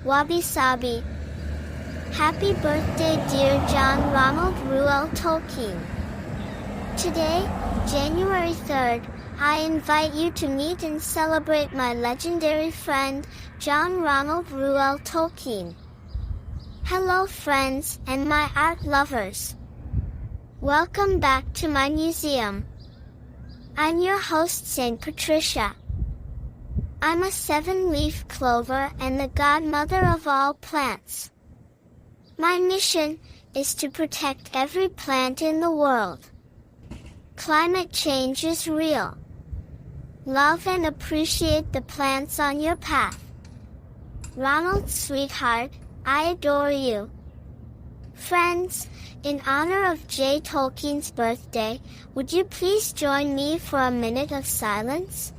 Wabi Sabi. Happy birthday, dear John Ronald Reuel Tolkien. Today, January 3rd, I invite you to meet and celebrate my legendary friend, John Ronald Reuel Tolkien. Hello friends and my art lovers. Welcome back to my museum. I'm your host, Saint Patricia. I'm a 7-leaf clover and the godmother of all plants. My mission is to protect every plant in the world. Climate change is real. Love and appreciate the plants on your path. Ronald, sweetheart, I adore you. Friends, in honor of J. Tolkien's birthday, would you please join me for a minute of silence?